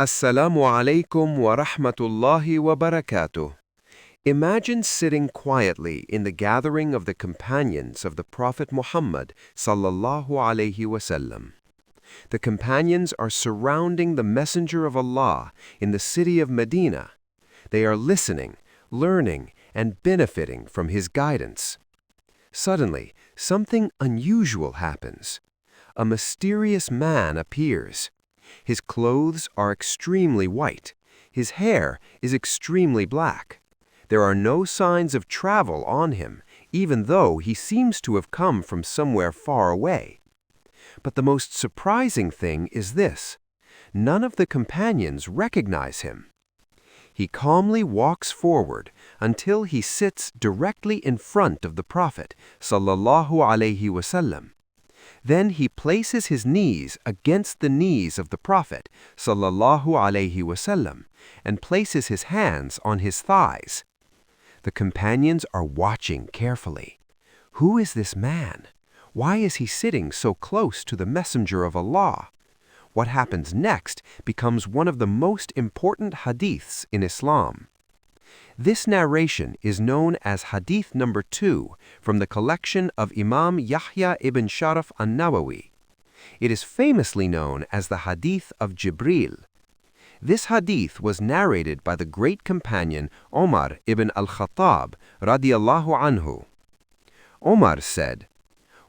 Assalamu alaikum wa rahmatullahi wa barakatuh. Imagine sitting quietly in the gathering of the companions of the Prophet Muhammad sallallahu alaihi wasallam. The companions are surrounding the Messenger of Allah in the city of Medina. They are listening, learning, and benefiting from his guidance. Suddenly, something unusual happens. A mysterious man appears. His clothes are extremely white. His hair is extremely black. There are no signs of travel on him, even though he seems to have come from somewhere far away. But the most surprising thing is this: none of the companions recognize him. He calmly walks forward until he sits directly in front of the Prophet sallallahu alaihi wasallam. Then he places his knees against the knees of the Prophet sallallahu alaihi wasallam and places his hands on his thighs. The companions are watching carefully. Who is this man? Why is he sitting so close to the Messenger of Allah? What happens next becomes one of the most important hadiths in Islam. This narration is known as Hadith number 2 from the collection of Imam Yahya ibn Sharaf an-Nawawi. It is famously known as the Hadith of Jibril. This hadith was narrated by the great companion Omar ibn al-Khattab radiyallahu anhu. Omar said,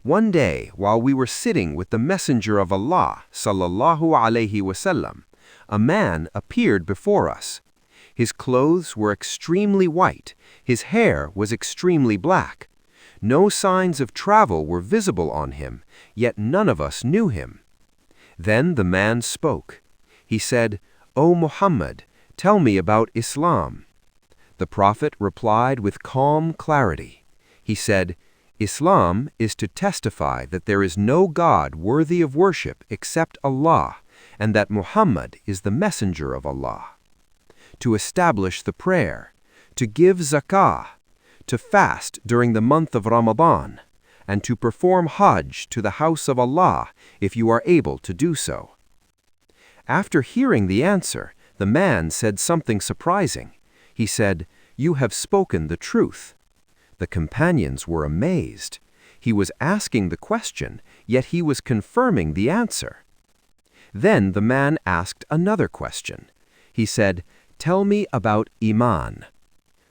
"One day while we were sitting with the Messenger of Allah sallallahu alaihi wasallam, a man appeared before us. His clothes were extremely white, his hair was extremely black. No signs of travel were visible on him, yet none of us knew him. Then the man spoke. He said, 'O Muhammad, tell me about Islam.' The Prophet replied with calm clarity. He said, 'Islam is to testify that there is no God worthy of worship except Allah, and that Muhammad is the messenger of Allah. To establish the prayer, to give zakah, to fast during the month of Ramadan, and to perform Hajj to the house of Allah if you are able to do so.' After hearing the answer, the man said something surprising. He said, 'You have spoken the truth.' The companions were amazed. He was asking the question, yet he was confirming the answer. Then the man asked another question. He said, 'Tell me about Iman.'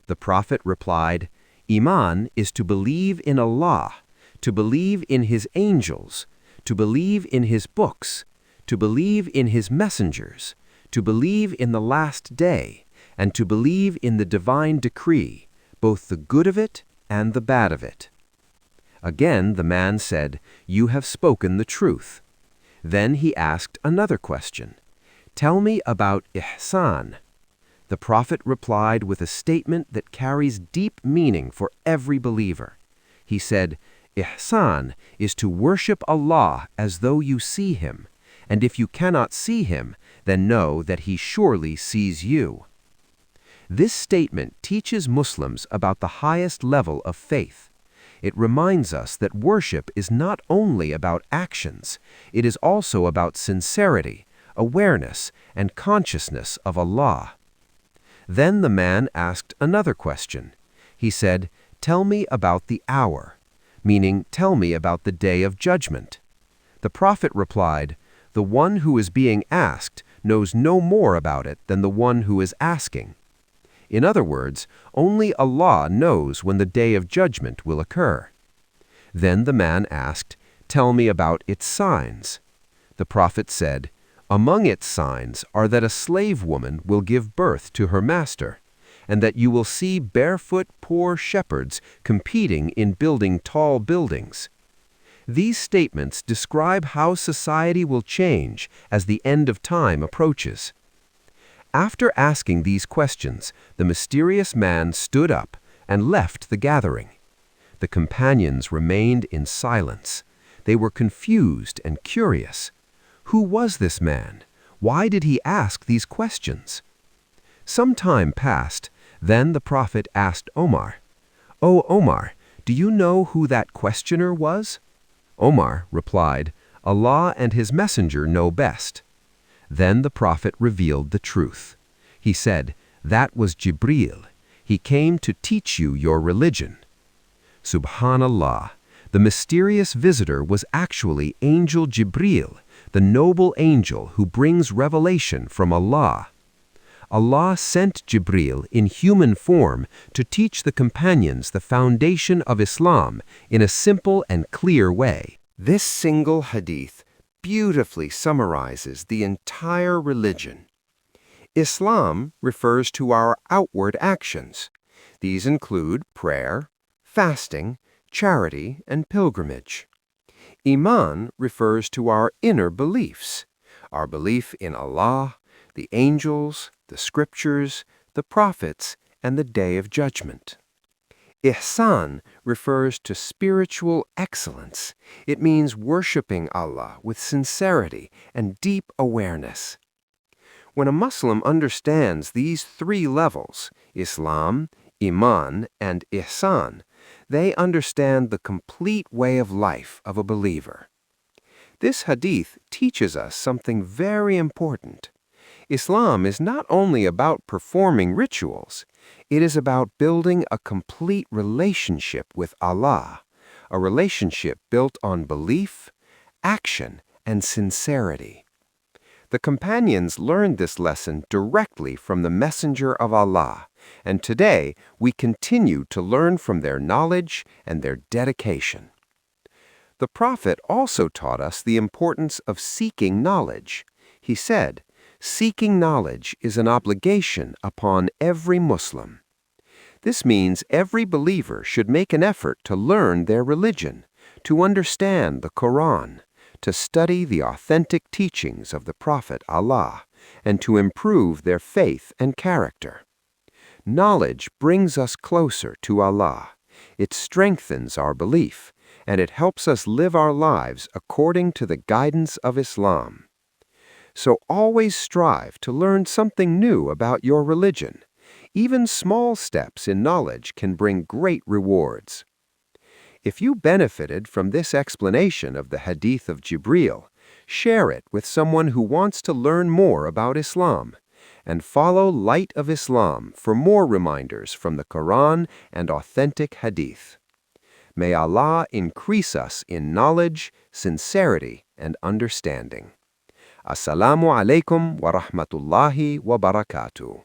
The Prophet replied, 'Iman is to believe in Allah, to believe in His angels, to believe in His books, to believe in His messengers, to believe in the last day, and to believe in the divine decree, both the good of it and the bad of it.' Again the man said, 'You have spoken the truth.' Then he asked another question. 'Tell me about ihsan.' The Prophet replied with a statement that carries deep meaning for every believer. He said, 'Ihsan is to worship Allah as though you see Him, and if you cannot see Him, then know that He surely sees you.' This statement teaches Muslims about the highest level of faith. It reminds us that worship is not only about actions, it is also about sincerity, awareness, and consciousness of Allah. Then the man asked another question. He said, 'Tell me about the hour,' meaning tell me about the day of judgment. The Prophet replied, 'The one who is being asked knows no more about it than the one who is asking.' In other words, only Allah knows when the day of judgment will occur. Then the man asked, 'Tell me about its signs.' The Prophet said, 'Among its signs are that a slave woman will give birth to her master, and that you will see barefoot poor shepherds competing in building tall buildings.' These statements describe how society will change as the end of time approaches. After asking these questions, the mysterious man stood up and left the gathering. The companions remained in silence. They were confused and curious. Who was this man? Why did he ask these questions? Some time passed. Then the Prophet asked Omar, 'O Omar, do you know who that questioner was?' Omar replied, 'Allah and His Messenger know best.' Then the Prophet revealed the truth. He said, "That was Jibril. He came to teach you your religion." Subhanallah, the mysterious visitor was actually Angel Jibril, the noble angel who brings revelation from Allah. Allah sent Jibril in human form to teach the companions the foundation of Islam in a simple and clear way. This single hadith beautifully summarizes the entire religion. Islam refers to our outward actions. These include prayer, fasting, charity, and pilgrimage. Iman refers to our inner beliefs, our belief in Allah, the angels, the scriptures, the prophets, and the Day of Judgment. Ihsan refers to spiritual excellence. It means worshiping Allah with sincerity and deep awareness. When a Muslim understands these three levels, Islam, Iman, and Ihsan, they understand the complete way of life of a believer. This hadith teaches us something very important. Islam is not only about performing rituals, it is about building a complete relationship with Allah, a relationship built on belief, action, and sincerity. The companions learned this lesson directly from the Messenger of Allah, and today we continue to learn from their knowledge and their dedication. The Prophet also taught us the importance of seeking knowledge. He said, "Seeking knowledge is an obligation upon every Muslim." This means every believer should make an effort to learn their religion, to understand the Quran, to study the authentic teachings of the Prophet Allah, and to improve their faith and character. Knowledge brings us closer to Allah. It strengthens our belief, and it helps us live our lives according to the guidance of Islam. So always strive to learn something new about your religion. Even small steps in knowledge can bring great rewards. If you benefited from this explanation of the Hadith of Jibril, share it with someone who wants to learn more about Islam, and follow Light of Islam for more reminders from the Quran and authentic Hadith. May Allah increase us in knowledge, sincerity, and understanding. Assalamu alaikum wa rahmatullahi wa barakatuh.